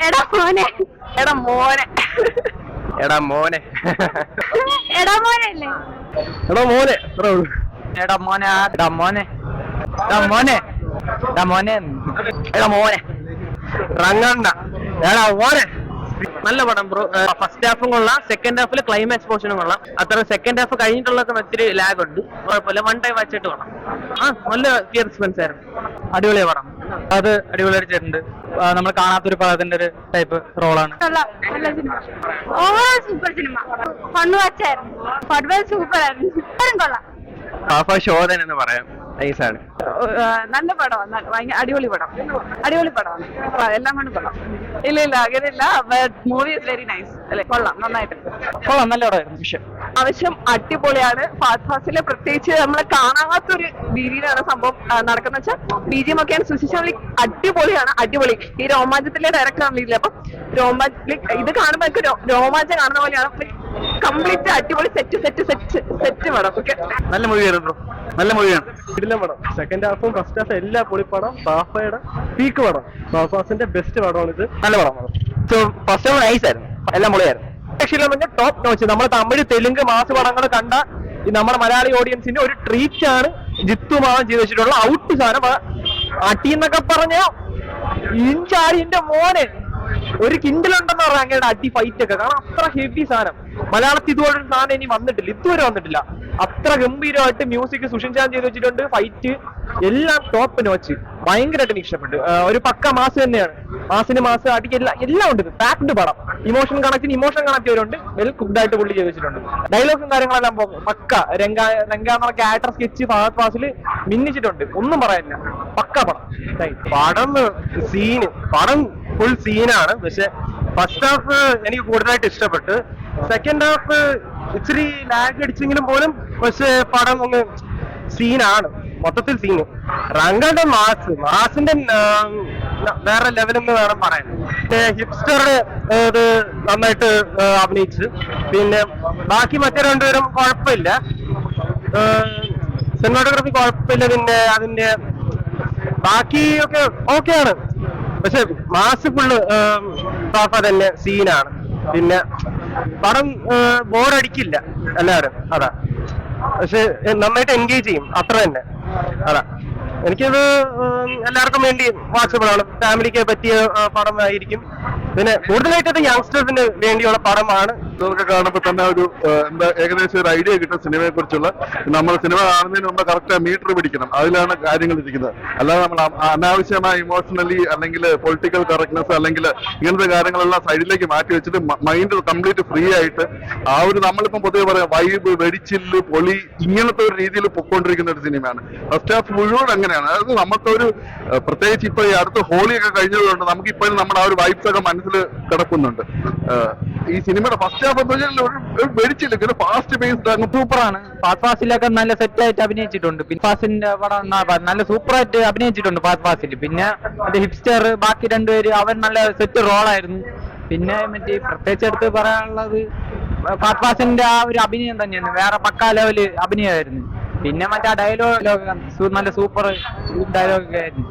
എടാ മോനെ എടാ മോനെ എടാ മോനെ എടാ മോനല്ലേ എടാ മോനെ അത്രേ ഉള്ളൂ. എടാ മോനെ എടാ മോനെ എടാ മോനെ എടാ മോനെ എടാ മോനെ റങ്ങണ്ട എടാ മോനെ. നല്ല പടം ബ്രോ. ഫസ്റ്റ് ഹാഫും കൊള്ളാം, സെക്കൻഡ് ഹാഫിൽ ക്ലൈമാക്സ് പോർഷനും കൊള്ളാം. അത്ര സെക്കൻഡ് ഹാഫ് കഴിഞ്ഞിട്ടുള്ളതൊക്കെ ഒത്തിരി ലാഗ് ഉണ്ട്. കുഴപ്പമില്ല, വൺ ടൈം വാച്ചിട്ട് കൊള്ളാം. നല്ല ഫിയർ എക്സ്പെൻസ് ആയിരുന്നു. അടിപൊളിയ പടം. അത് അടിപൊളിയായിട്ടുണ്ട്. നമ്മൾ കാണാത്തൊരു പടത്തിന്റെ ഒരു ടൈപ്പ് റോളാണ്. നല്ല cinema, overall super cinema. Fun വാച്ചായിരുന്നു, ഫുട്ബോൾ സൂപ്പർ ആയിരുന്നു. കൊള്ളാം. പാപ്പ ശോധന എന്ന് പറയാം. നൈസാണ്. നല്ല പടമാണ്, ഭയങ്കര അടിപൊളി പടം. അടിപൊളി പടമാണ്, എല്ലാം കൊണ്ട് കൊള്ളാം. ഇല്ല അങ്ങനെയില്ല, മൂവി ഇസ് വെരി നൈസ് അല്ലെ, കൊള്ളാം, നന്നായിട്ട് കൊള്ളാം, നല്ല പടമായിരുന്നു. വിഷയം ആവശ്യം അടിപൊളിയാണ്. ഫാസ്റ്റ് ഫാസ്റ്റിലെ പ്രത്യേകിച്ച് നമ്മളെ കാണാത്തൊരു രീതിയിലാണ് സംഭവം നടക്കുന്ന വെച്ചാൽ ബിജിഎം ഒക്കെയാണ്. സുശിശാലി അടിപൊളിയാണ്, അടിപൊളി. ഈ രോമാഞ്ചത്തിലെ ഡയറക്ടർ ആണെന്നില്ല, അപ്പൊ ഇത് കാണുമ്പോൾ എനിക്ക് രോമാഞ്ചം കാണുന്ന പോലെയാണ്. കംപ്ലീറ്റ് അടിപൊളി സെറ്റ് പടം. ഓക്കെ, നല്ല മൂവിയായിരുന്നു ബ്രോ, നല്ല മൂവിയാണ്. ഇതിലെ പടം സെക്കൻഡ് ഹാഫും ഫസ്റ്റ് ഹാഫും എല്ലാം പൊളിപ്പടം. ബാഫയുടെ പീക്ക് പടം, ബാഫാസിന്റെ ബെസ്റ്റ് പടമാണ് ഇത്. നല്ല പടം. ഫസ്റ്റ് ഹാഫ് നൈസായിരുന്നു, എല്ലാം പൊളിയായിരുന്നു. രക്ഷയില്ല, ടോപ്പ് നോച്ച്. നമ്മൾ തമിഴ് തെലുങ്ക് മാസ് പടങ്ങൾ കണ്ട ഈ നമ്മുടെ മലയാളി ഓഡിയൻസിന് ഒരു ട്രീറ്റ് ആണ് ജിത്തു മാവൻ ചെയ്ത് വെച്ചിട്ടുള്ള ഔട്ട് സാധനം. അടി എന്നൊക്കെ പറഞ്ഞ ഇഞ്ചാടിന്റെ മോനെ ഒരു കിൻഡിലുണ്ടെന്ന് പറയാം അങ്ങയുടെ അടി ഫൈറ്റ് ഒക്കെ. കാരണം അത്ര ഹെവി സാധനം. മലയാളത്തിൽ ഇതുപോലൊരു സാധനം ഇനി വന്നിട്ടില്ല, ഇതുവരെ വന്നിട്ടില്ല. അത്ര ഗംഭീരമായിട്ട് മ്യൂസിക് സുഷിൻ ചാൻ ചെയ്ത് വെച്ചിട്ടുണ്ട്. ഫൈറ്റ് എല്ലാം ടോപ്പ് നോച്ച്, ഭയങ്കരമായിട്ട് എനിക്ക് ഇഷ്ടപ്പെട്ടു. ഒരു പക്ക മാസ് തന്നെയാണ്. മാസ് അടിക്ക് എല്ലാം ഉണ്ട്. പാക്ഡ് പടം. ഇമോഷൻ കണക്ട് ചെയ്തിട്ടുണ്ട്. വെൽ കുക്ഡ് ആയിട്ട് പുള്ളി ചെയ്ത് വെച്ചിട്ടുണ്ട്. ഡയലോഗ്സും കാര്യങ്ങളെല്ലാം പക്ക. രംഗ എന്നുള്ള ക്യാരക്ടർ സ്കെച്ച് ഫഹദ് ഫാസിൽ മിന്നിച്ചിട്ടുണ്ട്. ഒന്നും പറയാനില്ല, പക്ക പടം. പടം ഫുൾ സീനാണ്. പക്ഷെ ഫസ്റ്റ് ഹാഫ് എനിക്ക് കൂടുതലായിട്ട് ഇഷ്ടപ്പെട്ടു. സെക്കൻഡ് ഹാഫ് ഇച്ചിരി ലാഗ് അടിച്ചെങ്കിലും പോലും പക്ഷെ പടം ഒന്ന് സീനാണ്, മൊത്തത്തിൽ സീന്. റങ്കന്റെ മാസിന്റെ വേറെ ലെവലെന്ന് വേണം പറയാൻ. ഹിപ്സ്റ്റർ ഇത് നന്നായിട്ട് അഭിനയിച്ചു. പിന്നെ ബാക്കി മറ്റേ രണ്ടുപേരും കുഴപ്പമില്ല, സിനിമാറ്റോഗ്രാഫി കുഴപ്പമില്ല. പിന്നെ അതിന്റെ ബാക്കി ഒക്കെ ഓക്കെയാണ്. പക്ഷെ മാസ് ഫുള്ള് തന്നെ സീനാണ്. പിന്നെ പടം ബോറടിക്കില്ല എല്ലാവരും, അതാ. പക്ഷെ നന്നായിട്ട് എൻഗേജ് ചെയ്യും, അത്ര തന്നെ, അതാ. എനിക്കത് എല്ലാവർക്കും വേണ്ടി വാച്ചബിൾ ആണ്. ഫാമിലിക്ക് പറ്റിയ പടമായിരിക്കും. പിന്നെ കൂടുതലായിട്ട് യങ്സ്റ്റേഴ്സിന് വേണ്ടിയുള്ള പടമാണ്. ഇതൊക്കെ കാണുമ്പോൾ തന്നെ ഒരു ഏകദേശം ഒരു ഐഡിയ കിട്ടും സിനിമയെ കുറിച്ചുള്ള. നമ്മൾ സിനിമ കാണുന്നതിന് മുമ്പ് കറക്റ്റ് മീറ്റർ പിടിക്കണം, അതിലാണ് കാര്യങ്ങൾ ഇരിക്കുന്നത്. അല്ലാതെ നമ്മൾ അനാവശ്യമായ ഇമോഷണലി അല്ലെങ്കിൽ പൊളിറ്റിക്കൽ കറക്റ്റ്നെസ് അല്ലെങ്കിൽ ഇങ്ങനത്തെ കാര്യങ്ങളെല്ലാം സൈഡിലേക്ക് മാറ്റി വെച്ചിട്ട് മൈൻഡ് കംപ്ലീറ്റ് ഫ്രീ ആയിട്ട് ആ ഒരു നമ്മളിപ്പം പൊതുവെ പറയാം വൈബ്, വെടിച്ചില്ല്, പൊളി, ഇങ്ങനത്തെ ഒരു രീതിയിൽ പൊക്കോണ്ടിരിക്കുന്ന ഒരു സിനിമയാണ്. ഫസ്റ്റ് ഹാഫ് മുഴുവൻ അങ്ങനെയാണ്. അതായത് നമുക്കൊരു പ്രത്യേകിച്ച് ഇപ്പൊ ഈ അടുത്ത് ഹോളിയൊക്കെ കഴിഞ്ഞതുകൊണ്ട് നമുക്ക് ഇപ്പോഴും നമ്മുടെ ആ ഒരു വൈബ്സ് ഒക്കെ മനസ്സിൽ കിടക്കുന്നുണ്ട്. ഈ സിനിമയുടെ ഫസ്റ്റ് ഹാഫ് ഒരു വെടിച്ചില്ല, ഫാസ്റ്റ് പേസ്ഡ് സൂപ്പറാണ്. ഫാസ്റ്റ് ഫാസിലൊക്കെ നല്ല സെറ്റ് ആയിട്ട് അഭിനയിച്ചിട്ടുണ്ട്. പിന്നെ ഫാസിന്റെ പടം നല്ല സൂപ്പറായിട്ട് അഭിനയിച്ചിട്ടുണ്ട് ഫാസ്റ്റ് ഫാസിൽ. പിന്നെ ഹിപ്സ്റ്റർ ബാക്കി രണ്ടുപേര് അവൻ നല്ല സെറ്റ് റോളായിരുന്നു. പിന്നെ മറ്റേ പ്രത്യേകിച്ച് എടുത്ത് പറയാനുള്ളത് ഫാസ്റ്റ് ഫാസിന്റെ ആ ഒരു അഭിനയം തന്നെയാണ്, വേറെ പക്കാ ലെവല് അഭിനയമായിരുന്നു. പിന്നെ മറ്റേ ഡയലോഗ് നല്ല സൂപ്പർ ഡയലോഗ് ആയിരുന്നു.